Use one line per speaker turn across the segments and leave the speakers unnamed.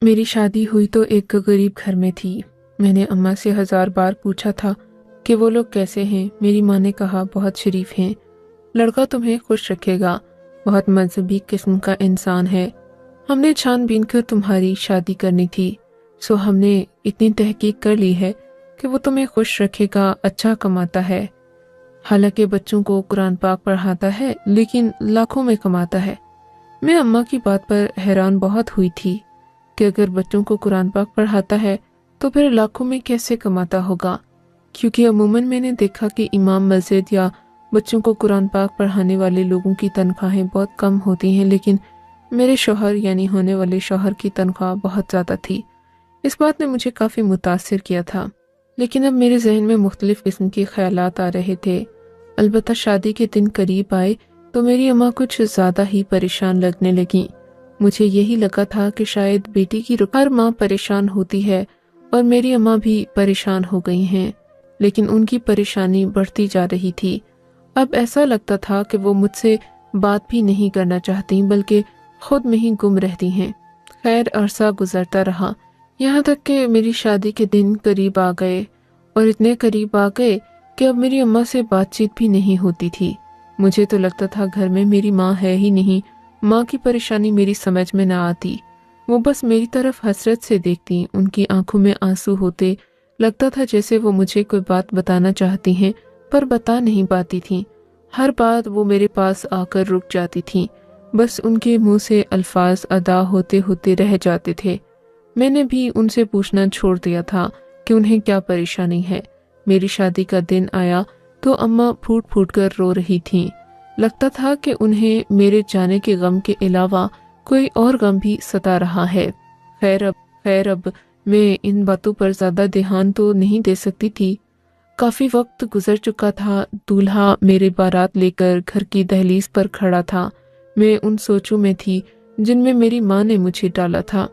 मेरी शादी हुई तो एक गरीब घर में थी। मैंने अम्मा से 1000 बार पूछा था कि वो लोग कैसे हैं। मेरी माँ ने कहा बहुत शरीफ हैं, लड़का तुम्हें खुश रखेगा, बहुत मजहबी किस्म का इंसान है। हमने छानबीन कर तुम्हारी शादी करनी थी, सो हमने इतनी तहकीक कर ली है कि वो तुम्हें खुश रखेगा, अच्छा कमाता है। हालांकि बच्चों को कुरान पाक पढ़ाता है लेकिन लाखों में कमाता है। मैं अम्मा की बात पर हैरान बहुत हुई थी कि अगर बच्चों को कुरान पाक पढ़ाता है तो फिर लाखों में कैसे कमाता होगा, क्योंकि अमूमन मैंने देखा कि इमाम मस्जिद या बच्चों को कुरान पाक पढ़ाने वाले लोगों की तनख्वाहें बहुत कम होती हैं, लेकिन मेरे शौहर यानी होने वाले शौहर की तनख्वाह बहुत ज़्यादा थी। इस बात ने मुझे काफ़ी मुतासिर किया था, लेकिन अब मेरे जहन में मुख्तलिफ किस्म के ख्यालात आ रहे थे। अलबत्ता शादी के दिन करीब आए तो मेरी अम्मा कुछ ज़्यादा ही परेशान लगने लगी। मुझे यही लगा था कि शायद बेटी की हर माँ परेशान होती है और मेरी अम्मा भी परेशान हो गई हैं, लेकिन उनकी परेशानी बढ़ती जा रही थी। अब ऐसा लगता था कि वो मुझसे बात भी नहीं करना चाहती बल्कि खुद में ही गुम रहती हैं। खैर अरसा गुजरता रहा, यहाँ तक कि मेरी शादी के दिन करीब आ गए और इतने करीब आ गए कि अब मेरी अम्मा से बातचीत भी नहीं होती थी। मुझे तो लगता था घर में मेरी माँ है ही नहीं, माँ की परेशानी मेरी समझ में ना आती। वो बस मेरी तरफ हसरत से देखती, उनकी आंखों में आंसू होते। लगता था जैसे वो मुझे कोई बात बताना चाहती हैं पर बता नहीं पाती थीं। हर बात वो मेरे पास आकर रुक जाती थीं, बस उनके मुंह से अल्फाज अदा होते होते रह जाते थे। मैंने भी उनसे पूछना छोड़ दिया था कि उन्हें क्या परेशानी है। मेरी शादी का दिन आया तो अम्मा फूट फूट कर रो रही थीं। लगता था कि उन्हें मेरे जाने के गम के अलावा कोई और गम भी सता रहा है। खैर अब मैं इन बातों पर ज्यादा ध्यान तो नहीं दे सकती थी। काफी वक्त गुजर चुका था। दूल्हा मेरे बारात लेकर घर की दहलीज पर खड़ा था। मैं उन सोचों में थी जिनमें मेरी माँ ने मुझे डाला था।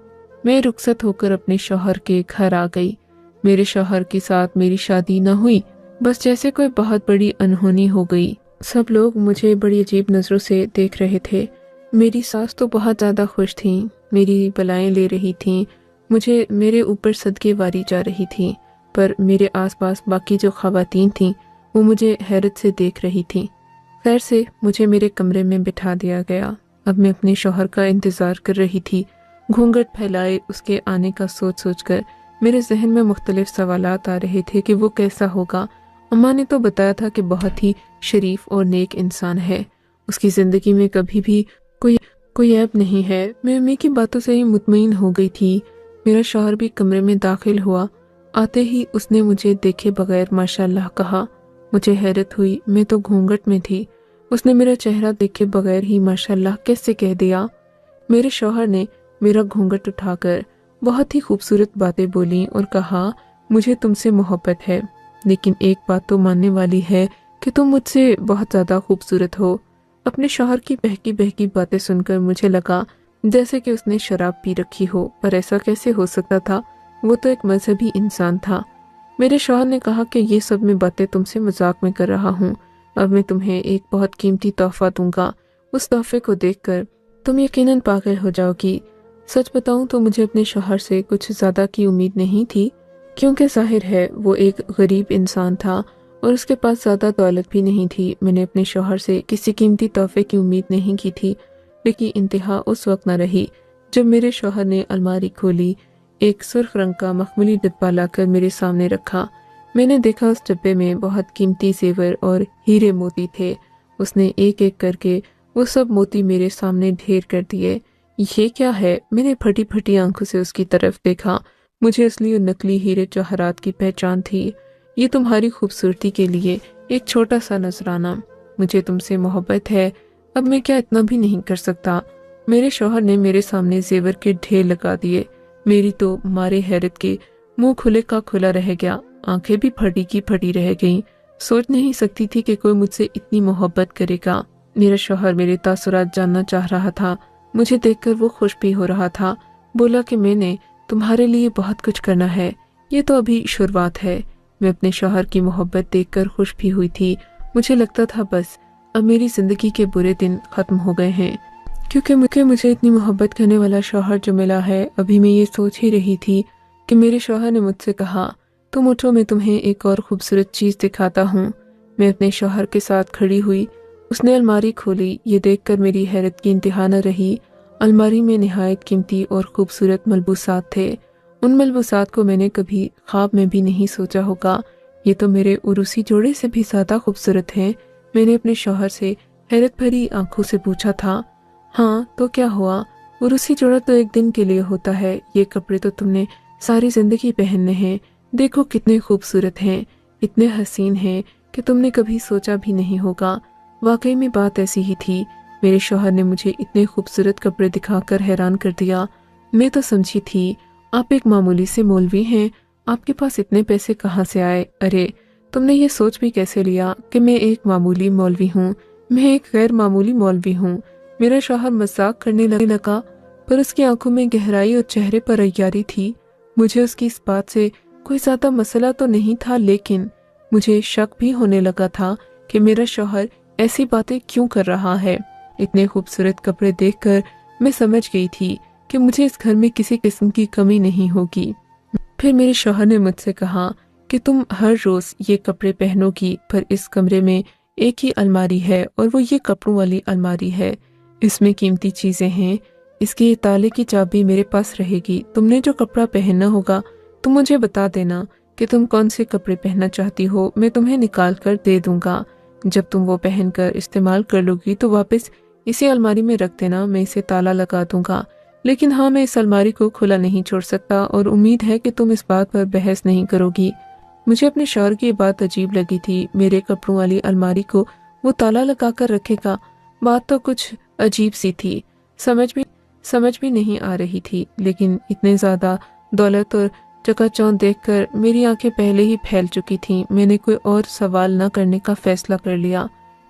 मैं रुखसत होकर अपने शौहर के घर आ गई। मेरे शौहर के साथ मेरी शादी न हुई, बस जैसे कोई बहुत बड़ी अनहोनी हो गई। सब लोग मुझे बड़ी अजीब नज़रों से देख रहे थे। मेरी सास तो बहुत ज़्यादा खुश थी, मेरी बलाएं ले रही थीं, मुझे मेरे ऊपर सदके वारी जा रही थी, पर मेरे आसपास बाकी जो ख़वातीन थीं वो मुझे हैरत से देख रही थीं। खैर से मुझे मेरे कमरे में बिठा दिया गया। अब मैं अपने शौहर का इंतज़ार कर रही थी। घूंघट फैलाए उसके आने का सोच सोच कर मेरे जहन में मुख्तलिफ सवालात आ रहे थे कि वो कैसा होगा। अम्मा ने तो बताया था कि बहुत ही शरीफ और नेक इंसान है, उसकी ज़िंदगी में कभी भी कोई ऐब नहीं है। मैं अम्मी की बातों से ही मुतमईन हो गई थी। मेरा शौहर भी कमरे में दाखिल हुआ। आते ही उसने मुझे देखे बगैर माशाल्लाह कहा। मुझे हैरत हुई, मैं तो घूंघट में थी। उसने मेरा चेहरा देखे बगैर ही माशाल्लाह कैसे कह दिया। मेरे शौहर ने मेरा घूंघट उठाकर बहुत ही खूबसूरत बातें बोली और कहा, मुझे तुमसे मोहब्बत है, लेकिन एक बात तो मानने वाली है कि तुम मुझसे बहुत ज़्यादा खूबसूरत हो। अपने शौहर की बहकी बहकी बातें सुनकर मुझे लगा जैसे कि उसने शराब पी रखी हो, पर ऐसा कैसे हो सकता था, वो तो एक मजहबी इंसान था। मेरे शौहर ने कहा कि ये सब मैं बातें तुमसे मजाक में कर रहा हूँ। अब मैं तुम्हें एक बहुत कीमती तोहफा दूंगा, उस तोहफे को देखकर तुम यकीनन पागल हो जाओगी। सच बताऊं तो मुझे अपने शौहर से कुछ ज़्यादा की उम्मीद नहीं थी, क्योंकि जाहिर है वो एक गरीब इंसान था और उसके पास ज़्यादा दौलत भी नहीं थी। मैंने अपने शौहर से किसी कीमती तोहफे की उम्मीद नहीं की थी, लेकिन इंतहा उस वक्त न रही जब मेरे शौहर ने अलमारी खोली, एक सुर्ख रंग का मखमली डिब्बा लाकर मेरे सामने रखा। मैंने देखा उस डिब्बे में बहुत कीमती जेवर और हीरे मोती थे। उसने एक एक करके वो सब मोती मेरे सामने ढेर कर दिए। ये क्या है? मैंने फटी फटी आंखों से उसकी तरफ देखा। मुझे असली और नकली हीरे जवाहरात की पहचान थी। ये तुम्हारी खूबसूरती के लिए एक छोटा सा नजराना। मुझे तुमसे मोहब्बत है, अब मैं क्या इतना भी नहीं कर सकता? मेरे शौहर ने मेरे सामने जेवर के ढेर लगा दिए। मेरी तो मारे हैरत के मुंह खुले का खुला रह गया, आंखें भी फटी की फटी रह गईं। सोच नहीं सकती थी कि कोई मुझसे इतनी मोहब्बत करेगा। मेरा शौहर मेरे तासुरात जानना चाह रहा था। मुझे देखकर वो खुश भी हो रहा था। बोला कि मैंने तुम्हारे लिए बहुत कुछ करना है, ये तो अभी शुरुआत है। मैं अपने शौहर की मोहब्बत देखकर खुश भी हुई थी। मुझे लगता था बस अब मेरी जिंदगी के बुरे दिन खत्म हो गए हैं। क्योंकि मुझे इतनी मोहब्बत करने वाला शौहर जो मिला है। अभी मैं ये सोच ही रही थी कि मेरे शौहर ने मुझसे कहा, तुम उठो, मैं तुम्हें एक और खूबसूरत चीज़ दिखाता हूँ। मैं अपने शौहर के साथ खड़ी हुई। उसने अलमारी खोली। ये देखकर मेरी हैरत की इंतहा न रही। अलमारी में निहायत कीमती और खूबसूरत मलबूसात थे। उन मलबूसात को मैंने कभी ख्वाब में भी नहीं सोचा होगा। ये तो मेरे उरूसी जोड़े से भी ज़्यादा खूबसूरत हैं। मैंने अपने शौहर से हैरत भरी आंखों से पूछा था। हाँ तो क्या हुआ, उरूसी जोड़ा तो एक दिन के लिए होता है। ये कपड़े तो तुमने सारी जिंदगी पहनने हैं। देखो कितने खूबसूरत हैं, इतने हसीन हैं कि तुमने कभी सोचा भी नहीं होगा। वाकई में बात ऐसी ही थी। मेरे शौहर ने मुझे इतने खूबसूरत कपड़े दिखाकर हैरान कर दिया। मैं तो समझी थी आप एक मामूली से मौलवी हैं। आपके पास इतने पैसे कहाँ से आए? अरे तुमने ये सोच भी कैसे लिया कि मैं एक मामूली मौलवी हूँ? मैं एक गैर मामूली मौलवी हूँ। मेरा शौहर मजाक करने लगा, पर उसकी आंखों में गहराई और चेहरे पर अय्यारी थी। मुझे उसकी इस बात से कोई ज्यादा मसला तो नहीं था, लेकिन मुझे शक भी होने लगा था कि मेरा शौहर ऐसी बातें क्यों कर रहा है। इतने खूबसूरत कपड़े देखकर मैं समझ गई थी कि मुझे इस घर में किसी किस्म की कमी नहीं होगी। फिर मेरे शौहर ने मुझसे कहा कि तुम हर रोज ये कपड़े पहनोगी, पर इस कमरे में एक ही अलमारी है और वो ये कपड़ों वाली अलमारी है। इसमें कीमती चीजें हैं। इसके ताले की चाबी मेरे पास रहेगी। तुमने जो कपड़ा पहनना होगा तुम मुझे बता देना कि तुम कौन से कपड़े पहनना चाहती हो। मैं तुम्हें निकाल कर दे दूंगा। जब तुम वो पहनकर इस्तेमाल कर लोगी तो वापस इसे अलमारी में रख देना। मैं इसे ताला लगा दूंगा। लेकिन हाँ, मैं इस अलमारी को खुला नहीं छोड़ सकता और उम्मीद है कि तुम इस बात पर बहस नहीं करोगी। मुझे अपने शौहर की बात अजीब लगी थी। मेरे कपड़ों वाली अलमारी को वो ताला लगाकर रखेगा। बात तो कुछ अजीब सी थी। समझ भी नहीं आ रही थी। लेकिन इतने ज्यादा दौलत और चकाचौंध देखकर मेरी आंखें पहले ही फैल चुकी थीं। मैंने कोई और सवाल न करने का फैसला कर लिया।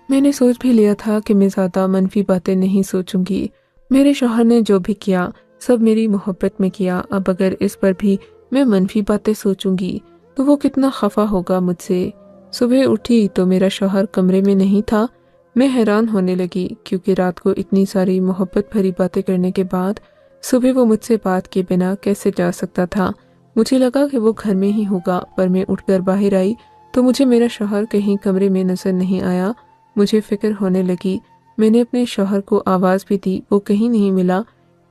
मैंने सोच भी लिया था कि मैं ज्यादा मनफी बातें नहीं सोचूंगी। मेरे शौहर ने जो भी किया सब मेरी मोहब्बत में किया। अब अगर इस पर भी मैं मनफी बातें सोचूंगी तो वो कितना खफा होगा मुझसे। सुबह उठी तो मेरा शौहर कमरे में नहीं था। मैं हैरान होने लगी क्योंकि रात को इतनी सारी मोहब्बत भरी बातें करने के बाद सुबह वो मुझसे बात किए बिना कैसे जा सकता था। मुझे लगा कि वो घर में ही होगा, पर मैं उठकर बाहर आई तो मुझे मेरा शौहर कहीं कमरे में नजर नहीं आया। मुझे फिक्र होने लगी। मैंने अपने शौहर को आवाज भी दी, वो कहीं नहीं मिला।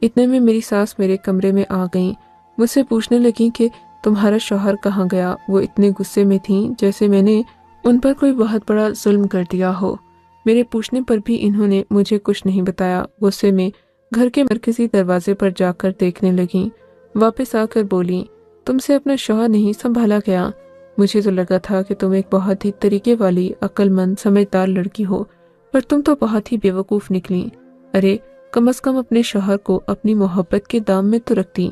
इतने में मेरी सास मेरे कमरे में आ गई। मुझसे पूछने लगी कि तुम्हारा शौहर कहाँ गया। वो इतने गुस्से में थी जैसे मैंने उन पर कोई बहुत बड़ा जुल्म कर दिया हो। मेरे पूछने पर भी इन्होंने मुझे कुछ नहीं बताया। गुस्से में घर के मरकजी दरवाजे पर जाकर देखने लगी। वापस आकर बोली, तुमसे अपना शौहर नहीं संभाला गया। मुझे तो लगा था कि तुम एक बहुत ही तरीके वाली अक्लमंद समझदार लड़की हो, पर तुम तो बहुत ही बेवकूफ निकली। अरे कम से कम अपने शौहर को अपनी मोहब्बत के दाम में तो रखती,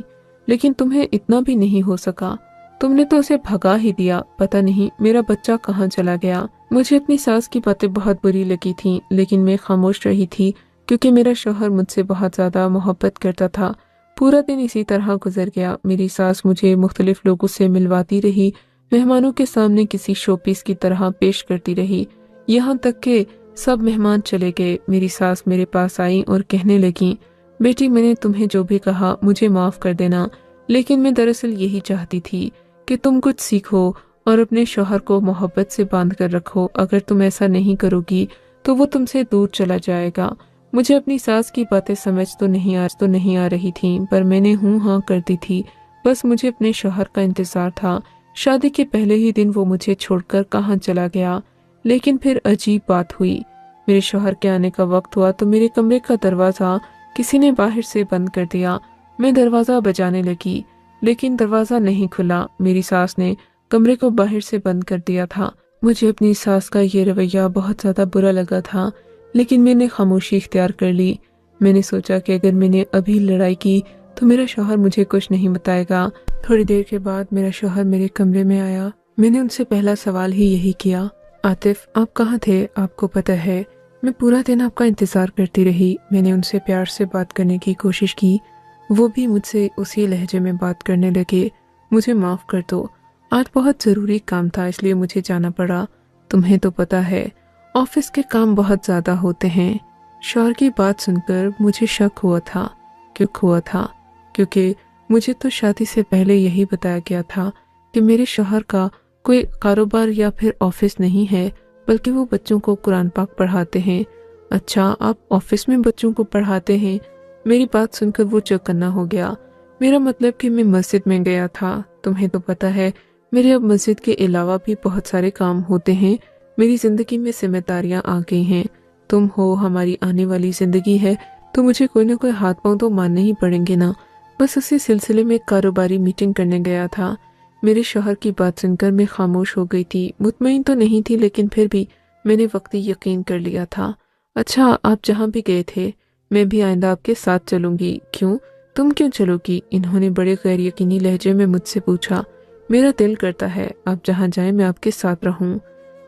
लेकिन तुम्हें इतना भी नहीं हो सका। तुमने तो उसे भगा ही दिया। पता नहीं मेरा बच्चा कहाँ चला गया। मुझे अपनी सास की बातें बहुत बुरी लगी थीं, लेकिन मैं खामोश रही थी क्योंकि मेरा शौहर मुझसे बहुत ज्यादा मोहब्बत करता था। पूरा दिन इसी तरह गुजर गया। मेरी सास मुझे मुख्तलिफ लोगों से मिलवाती रही, मेहमानों के सामने किसी शोपीस की तरह पेश करती रही। यहाँ तक कि सब मेहमान चले गए। मेरी सास मेरे पास आई और कहने लगी, बेटी मैंने तुम्हें जो भी कहा मुझे माफ कर देना, लेकिन मैं दरअसल यही चाहती थी कि तुम कुछ सीखो और अपने शौहर को मोहब्बत से बांध कर रखो। अगर तुम ऐसा नहीं करोगी तो वो तुमसे दूर चला जाएगा। मुझे अपनी सास की बातें समझ तो नहीं आ रही थी, पर मैंने हूँ हाँ कर दी थी। बस मुझे अपने शौहर का इंतजार था। शादी के पहले ही दिन वो मुझे छोड़कर कहाँ चला गया। लेकिन फिर अजीब बात हुई। मेरे शौहर के आने का वक्त हुआ तो मेरे कमरे का दरवाजा किसी ने बाहर से बंद कर दिया। मैं दरवाजा बजाने लगी, लेकिन दरवाजा नहीं खुला। मेरी सास ने कमरे को बाहर से बंद कर दिया था। मुझे अपनी सास का ये रवैया बहुत ज्यादा बुरा लगा था, लेकिन मैंने खामोशी इख्तियार कर ली। मैंने सोचा कि अगर मैंने अभी लड़ाई की तो मेरा शौहर मुझे कुछ नहीं बताएगा। थोड़ी देर के बाद मेरा शौहर मेरे कमरे में आया। मैंने उनसे पहला सवाल ही यही किया, आतिफ आप कहाँ थे? आपको पता है मैं पूरा दिन आपका इंतजार करती रही। मैंने उनसे प्यार से बात करने की कोशिश की, वो भी मुझसे उसी लहजे में बात करने लगे। मुझे माफ कर दो, आज बहुत जरूरी काम था इसलिए मुझे जाना पड़ा। तुम्हें तो पता है ऑफिस के काम बहुत ज्यादा होते हैं। शौहर की बात सुनकर मुझे शक हुआ था क्योंकि मुझे तो शादी से पहले यही बताया गया था कि मेरे शौहर का कोई कारोबार या फिर ऑफिस नहीं है, बल्कि वो बच्चों को कुरान पाक पढ़ाते हैं। अच्छा, आप ऑफिस में बच्चों को पढ़ाते हैं? मेरी बात सुनकर वो चौकन्ना हो गया। मेरा मतलब कि मैं मस्जिद में गया था। तुम्हें तो पता है मेरे अब मस्जिद के अलावा भी बहुत सारे काम होते हैं। मेरी जिंदगी में जिम्मेदारियां आ गई हैं। तुम हो, हमारी आने वाली जिंदगी है, तो मुझे कोई ना कोई हाथ पांव तो मारने ही पड़ेंगे ना। बस उसी सिलसिले में कारोबारी मीटिंग करने गया था। मेरे शौहर की बात सुनकर मैं खामोश हो गई थी। मुतमईन तो नहीं थी, लेकिन फिर भी मैंने वक्ती यकीन कर लिया था। अच्छा, आप जहाँ भी गए थे मैं भी आइंदा आपके साथ चलूंगी। क्यों? तुम क्यों चलोगी? इन्होंने बड़े गैर यकीनी लहजे में मुझसे पूछा। मेरा दिल करता है आप जहाँ जाएं मैं आपके साथ रहूं।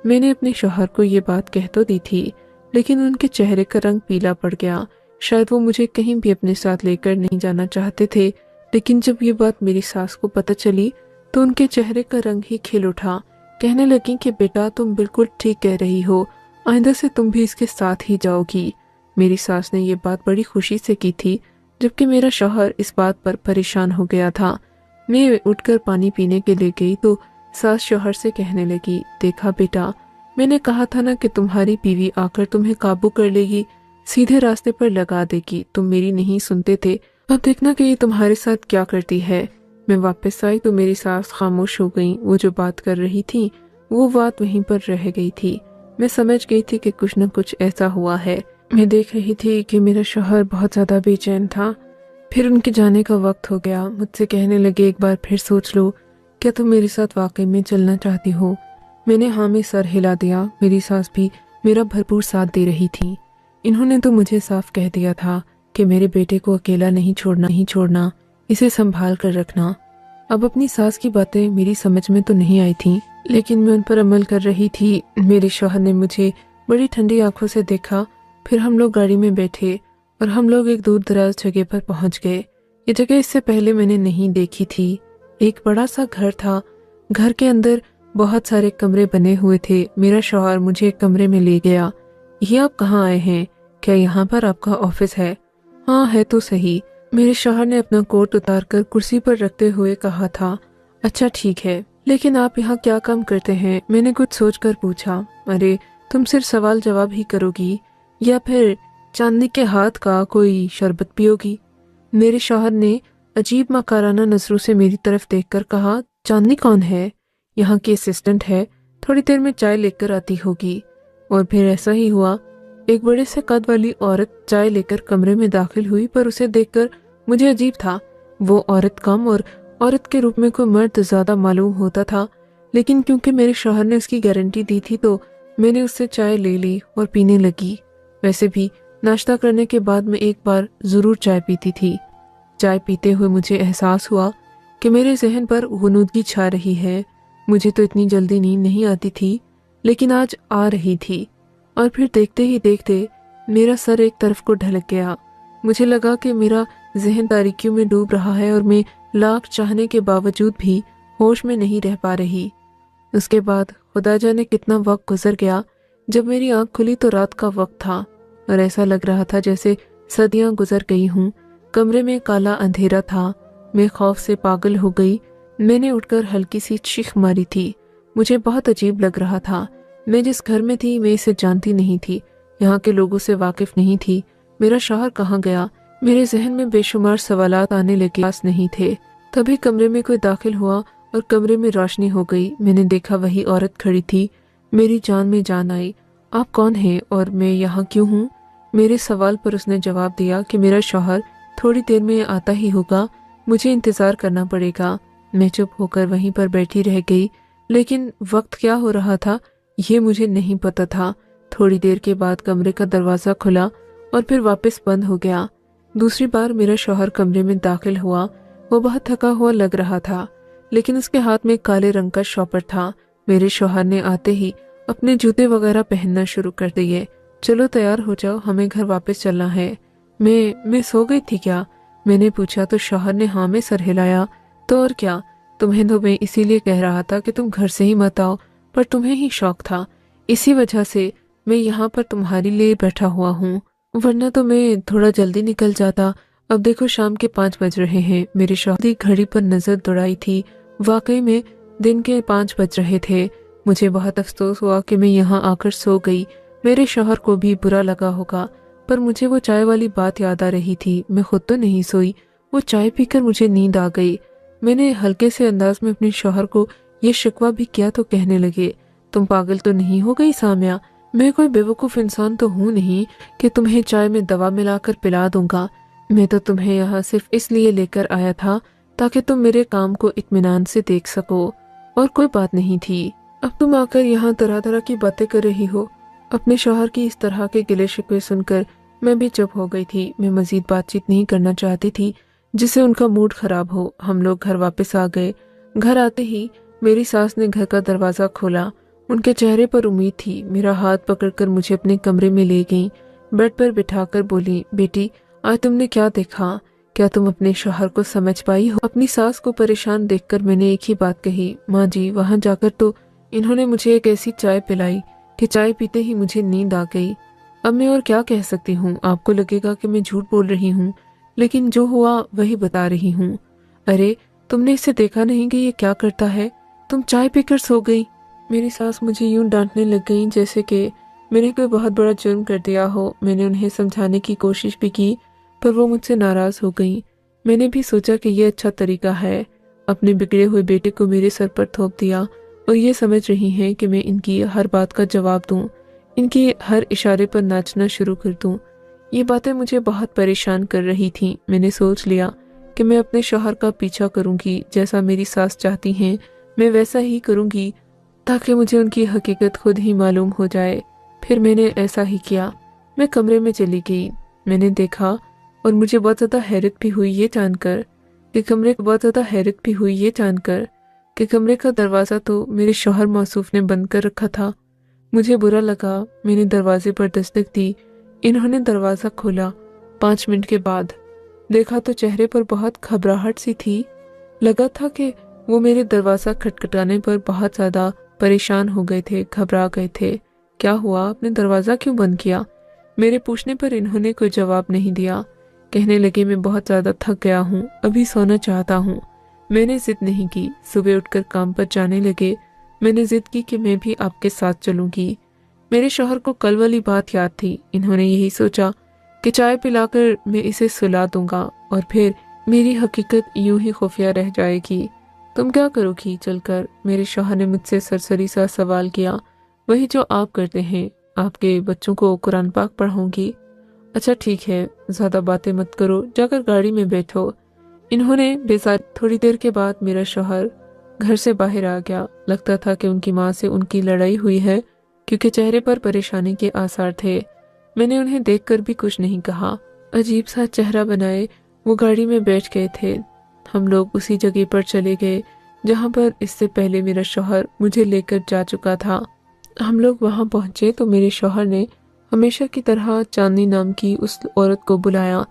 मैंने अपने शौहर को ये बात कह तो दी थी, लेकिन उनके चेहरे का रंग पीला पड़ गया। शायद वो मुझे कहीं भी अपने साथ लेकर नहीं जाना चाहते थे। लेकिन जब ये बात मेरी सास को पता चली तो उनके चेहरे का रंग ही खिल उठा। कहने लगी कि बेटा, तुम बिल्कुल ठीक कह रही हो, आइंदा से तुम भी इसके साथ ही जाओगी। मेरी सास ने ये बात बड़ी खुशी से की थी, जबकि मेरा शौहर इस बात पर परेशान हो गया था। मैं उठकर पानी पीने के लिए गई तो सास शौहर से कहने लगी, देखा बेटा, मैंने कहा था ना कि तुम्हारी बीवी आकर तुम्हें काबू कर लेगी, सीधे रास्ते पर लगा देगी। तुम मेरी नहीं सुनते थे। अब देखना कि ये तुम्हारे साथ क्या करती है। मैं वापस आई तो मेरी सास खामोश हो गई। वो जो बात कर रही थी वो बात वहीं पर रह गई थी। मैं समझ गई थी कि कुछ न कुछ ऐसा हुआ है। मैं देख रही थी कि मेरा शौहर बहुत ज्यादा बेचैन था। फिर उनके जाने का वक्त हो गया। मुझसे कहने लगे, एक बार फिर सोच लो, क्या तुम मेरे साथ वाकई में चलना चाहती हो? मैंने हाँ में सर हिला दिया। मेरी सास भी मेरा भरपूर साथ दे रही थी। इन्होंने तो मुझे साफ कह दिया था कि मेरे बेटे को अकेला नहीं छोड़ना, इसे संभाल कर रखना। अब अपनी सास की बातें मेरी समझ में तो नहीं आई थी, लेकिन मैं उन पर अमल कर रही थी। मेरे शौहर ने मुझे बड़ी ठंडी आंखों से देखा। फिर हम लोग गाड़ी में बैठे और हम लोग एक दूर दराज जगह पर पहुंच गए। ये जगह इससे पहले मैंने नहीं देखी थी। एक बड़ा सा घर था। घर के अंदर बहुत सारे कमरे बने हुए थे। मेरा शौहर मुझे एक कमरे में ले गया। ये आप कहाँ आए हैं? क्या यहाँ पर आपका ऑफिस है? हाँ, है तो सही। मेरे शौहर ने अपना कोट उतारकर कुर्सी पर रखते हुए कहा था। अच्छा ठीक है, लेकिन आप यहाँ क्या काम करते हैं? मैंने कुछ सोचकर पूछा। अरे, तुम सिर्फ सवाल जवाब ही करोगी या फिर चांदनी के हाथ का कोई शरबत पियोगी? मेरे शौहर ने अजीब मकाराना नजरों से मेरी तरफ देखकर कहा, चांदनी कौन है? यहाँ की असिस्टेंट है, थोड़ी देर में चाय लेकर आती होगी। और फिर ऐसा ही हुआ। एक बड़े से कद वाली औरत चाय लेकर कमरे में दाखिल हुई, पर उसे देखकर मुझे अजीब था। वो औरत कम और औरत के रूप में कोई मर्द ज्यादा मालूम होता था, लेकिन क्योंकि मेरे शौहर ने उसकी गारंटी दी थी तो मैंने उससे चाय ले ली और पीने लगी। वैसे भी नाश्ता करने के बाद मैं एक बार जरूर चाय पीती थी। चाय पीते हुए मुझे एहसास हुआ कि मेरे जहन पर गुनूदगी छा रही है। मुझे तो इतनी जल्दी नींद नहीं आती थी, लेकिन आज आ रही थी। और फिर देखते ही देखते मेरा सर एक तरफ को ढलक गया। मुझे लगा कि मेरा जहन तारीकियों में डूब रहा है और मैं लाख चाहने के बावजूद भी होश में नहीं रह पा रही। उसके बाद खुदा जाने कितना वक्त गुजर गया। जब मेरी आंख खुली तो रात का वक्त था और ऐसा लग रहा था जैसे सदियां गुजर गई हूं। कमरे में काला अंधेरा था। मैं खौफ से पागल हो गई। मैंने उठकर हल्की सी चीख मारी थी। मुझे बहुत अजीब लग रहा था। मैं जिस घर में थी मैं इसे जानती नहीं थी, यहाँ के लोगों से वाकिफ नहीं थी। मेरा शौहर कहाँ गया? मेरे जहन में बेशुमार सवालात आने लगे, पास नहीं थे। तभी कमरे में कोई दाखिल हुआ और कमरे में रोशनी हो गई। मैंने देखा वही औरत खड़ी थी। मेरी जान में जान आई। आप कौन हैं और मैं यहाँ क्यों हूँ? मेरे सवाल पर उसने जवाब दिया कि मेरा शौहर थोड़ी देर में आता ही होगा, मुझे इंतजार करना पड़ेगा। मैं चुप होकर वहीं पर बैठी रह गई, लेकिन वक्त क्या हो रहा था ये मुझे नहीं पता था। थोड़ी देर के बाद कमरे का दरवाजा खुला और फिर वापस बंद हो गया। दूसरी बार मेरा शौहर कमरे में दाखिल हुआ। वो बहुत थका हुआ लग रहा था, लेकिन उसके हाथ में काले रंग का शॉपर था। मेरे शौहर ने आते ही अपने जूते वगैरह पहनना शुरू कर दिए। चलो तैयार हो जाओ, हमें घर वापस चलना है। मैं सो गई थी क्या? मैंने पूछा तो शौहर ने हाँ में सर हिलाया। तो और क्या, तुम्हें तो मैं इसीलिए कह रहा था कि तुम घर से ही मत आओ, पर तुम्हें ही शौक था। इसी वजह से मैं यहाँ पर तुम्हारे लिए बैठा हुआ हूँ। वरना तो मैं थोड़ा जल्दी निकल जाता। अब देखो शाम के 5 बज रहे हैं। मेरे शौहर की घड़ी पर नजर दौड़ाई थी। वाकई में दिन के 5 बज रहे थे। मुझे बहुत अफसोस हुआ कि मैं यहाँ आकर सो गई। मेरे शौहर को भी बुरा लगा होगा, पर मुझे वो चाय वाली बात याद आ रही थी। मैं खुद तो नहीं सोई, वो चाय पीकर मुझे नींद आ गई। मैंने हल्के से अंदाज में अपने शौहर को ये शिकवा भी किया तो कहने लगे, तुम पागल तो नहीं हो गई सामिया? मैं कोई बेवकूफ़ इंसान तो हूँ नहीं कि तुम्हें चाय में दवा मिलाकर पिला दूंगा। मैं तो तुम्हें यहाँ सिर्फ इसलिए लेकर आया था ताकि तुम मेरे काम को इत्मीनान से देख सको, और कोई बात नहीं थी। अब तुम आकर यहाँ तरह तरह की बातें कर रही हो। अपने शौहर की इस तरह के गिले शिकवे सुनकर मैं भी चुप हो गई थी। मैं मजीद बातचीत नहीं करना चाहती थी जिससे उनका मूड खराब हो। हम लोग घर वापस आ गए। घर आते ही मेरी सास ने घर का दरवाज़ा खोला। उनके चेहरे पर उम्मीद थी। मेरा हाथ पकड़कर मुझे अपने कमरे में ले गईं। बेड पर बिठाकर बोली, बेटी आज तुमने क्या देखा? क्या तुम अपने शौहर को समझ पाई हो? अपनी सास को परेशान देखकर मैंने एक ही बात कही, माँ जी वहाँ जाकर तो इन्होंने मुझे एक ऐसी चाय पिलाई कि चाय पीते ही मुझे नींद आ गई। अब मैं और क्या कह सकती हूँ? आपको लगेगा कि मैं झूठ बोल रही हूँ, लेकिन जो हुआ वही बता रही हूँ। अरे तुमने इसे देखा नहीं कि ये क्या करता है? तुम चाय पीकर सो गई। मेरी सास मुझे यूं डांटने लग गई जैसे कि मैंने कोई बहुत बड़ा जुर्म कर दिया हो। मैंने उन्हें समझाने की कोशिश भी की, पर वो मुझसे नाराज हो गई। मैंने भी सोचा कि ये अच्छा तरीका है। अपने बिगड़े हुए बेटे को मेरे सर पर थोप दिया और ये समझ रही हैं कि मैं इनकी हर बात का जवाब दूं, इनके हर इशारे पर नाचना शुरू कर दूं। ये बातें मुझे बहुत परेशान कर रही थीं। मैंने सोच लिया कि मैं अपने शौहर का पीछा करूंगी। जैसा मेरी सास चाहती हैं मैं वैसा ही करूंगी, ताकि मुझे उनकी हकीकत खुद ही मालूम हो जाए। फिर मैंने ऐसा ही किया। मैं कमरे में चली गई। मैंने देखा और मुझे बहुत ज़्यादा हैरत भी हुई ये जानकर कि कमरे का दरवाज़ा तो मेरे शौहर मौसूफ ने बंद कर रखा था। मुझे बुरा लगा। मैंने दरवाजे पर दस्तक दी। इन्होंने दरवाज़ा खोला। 5 मिनट के बाद देखा तो चेहरे पर बहुत घबराहट सी थी। लगा था कि वो मेरे दरवाज़ा खटखटाने पर बहुत ज़्यादा परेशान हो गए थे, घबरा गए थे। क्या हुआ? आपने दरवाज़ा क्यों बंद किया? मेरे पूछने पर इन्होंने कोई जवाब नहीं दिया। कहने लगे, मैं बहुत ज़्यादा थक गया हूँ, अभी सोना चाहता हूँ। मैंने जिद नहीं की। सुबह उठकर काम पर जाने लगे। मैंने जिद की कि मैं भी आपके साथ चलूंगी। मेरे शौहर को कल वाली बात याद थी। इन्होंने यही सोचा कि चाय पिलाकर मैं इसे सुला दूंगा और फिर मेरी हकीकत यूं ही खुफिया रह जाएगी। तुम क्या करोगी चलकर? मेरे शौहर ने मुझसे सरसरी सा सवाल किया। वही जो आप करते हैं, आपके बच्चों को कुरान पाक पढ़ाऊंगी। अच्छा ठीक है, ज़्यादा बातें मत करो, जाकर गाड़ी में बैठो। इन्होंने बेजार। थोड़ी देर के बाद मेरा शौहर घर से बाहर आ गया। लगता था कि उनकी माँ से उनकी लड़ाई हुई है, क्योंकि चेहरे पर परेशानी के आसार थे। मैंने उन्हें देखकर भी कुछ नहीं कहा। अजीब सा चेहरा बनाए वो गाड़ी में बैठ गए थे। हम लोग उसी जगह पर चले गए जहाँ पर इससे पहले मेरा शौहर मुझे लेकर जा चुका था। हम लोग वहाँ पहुँचे तो मेरे शौहर ने हमेशा की तरह चांदनी नाम की उस औरत को बुलाया।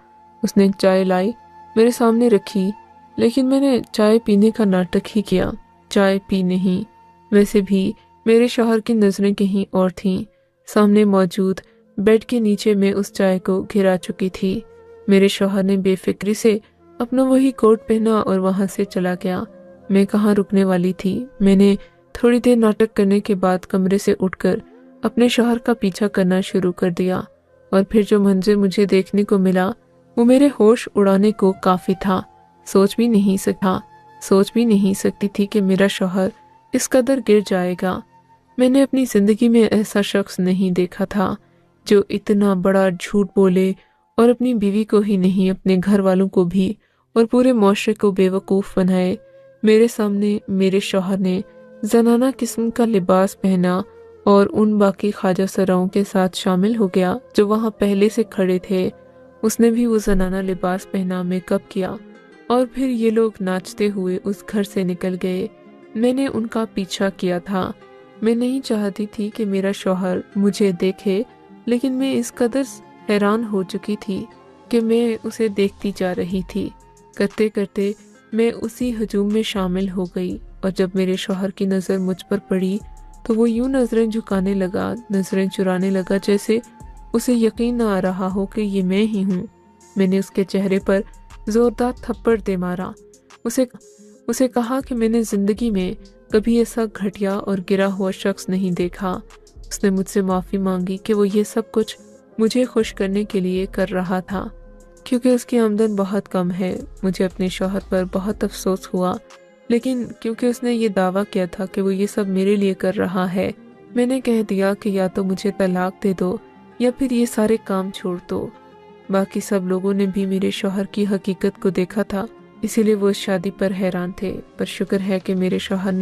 उसने चाय लाई, मेरे सामने रखी, लेकिन मैंने चाय पीने का नाटक ही किया। चाय पी नहीं। वैसे भी मेरे शौहर की नज़रें कहीं और थीं। सामने मौजूद बेड के नीचे मैं उस चाय को गिरा चुकी थी। मेरे शौहर ने बेफिक्री से अपना वही कोट पहना और वहां से चला गया। मैं कहाँ रुकने वाली थी। मैंने थोड़ी देर नाटक करने के बाद कमरे से उठकर अपने शौहर का पीछा करना शुरू कर दिया, और फिर जो मंजर मुझे देखने को मिला वो मेरे होश उड़ाने को काफी था। सोच भी नहीं सकती थी कि मेरा शौहर इस कदर गिर जाएगा। मैंने अपनी जिंदगी में ऐसा शख्स नहीं देखा था जो इतना बड़ा झूठ बोले और अपनी बीवी को ही नहीं, अपने घर वालों को भी और पूरे मुआशरे को बेवकूफ़ बनाए। मेरे सामने मेरे शौहर ने जनाना किस्म का लिबास पहना और उन बाकी ख्वाजा सराओं के साथ शामिल हो गया जो वहाँ पहले से खड़े थे। उसने भी वो जनाना लिबास पहना, मेकअप किया, और फिर ये लोग नाचते हुए उस घर से निकल गए। मैंने उनका पीछा किया था। मैं नहीं चाहती थी कि मेरा शौहर मुझे देखे, लेकिन मैं इस कदर हैरान हो चुकी थी कि मैं उसे देखती जा रही थी। करते करते मैं उसी हजूम में शामिल हो गई, और जब मेरे शौहर की नज़र मुझ पर पड़ी तो वो यूं नज़रें झुकाने लगा, नज़रें चुराने लगा, जैसे उसे यकीन न आ रहा हो कि ये मैं ही हूँ। मैंने उसके चेहरे पर जोरदार थप्पड़ दे मारा। उसे उसे कहा कि मैंने जिंदगी में कभी ऐसा घटिया और गिरा हुआ शख्स नहीं देखा। उसने मुझसे माफ़ी मांगी कि वो ये सब कुछ मुझे खुश करने के लिए कर रहा था, क्योंकि उसकी आमदन बहुत कम है। मुझे अपने शौहर पर बहुत अफसोस हुआ, लेकिन क्योंकि उसने ये दावा किया था कि वो ये सब मेरे लिए कर रहा है, मैंने कह दिया कि या तो मुझे तलाक दे दो या फिर ये सारे काम छोड़ दो। बाकी सब लोगों ने भी मेरे शौहर की हकीकत को देखा था, इसीलिए वो इस शादी पर हैरान थे। पर शुक्र है कि मेरे शौहर ने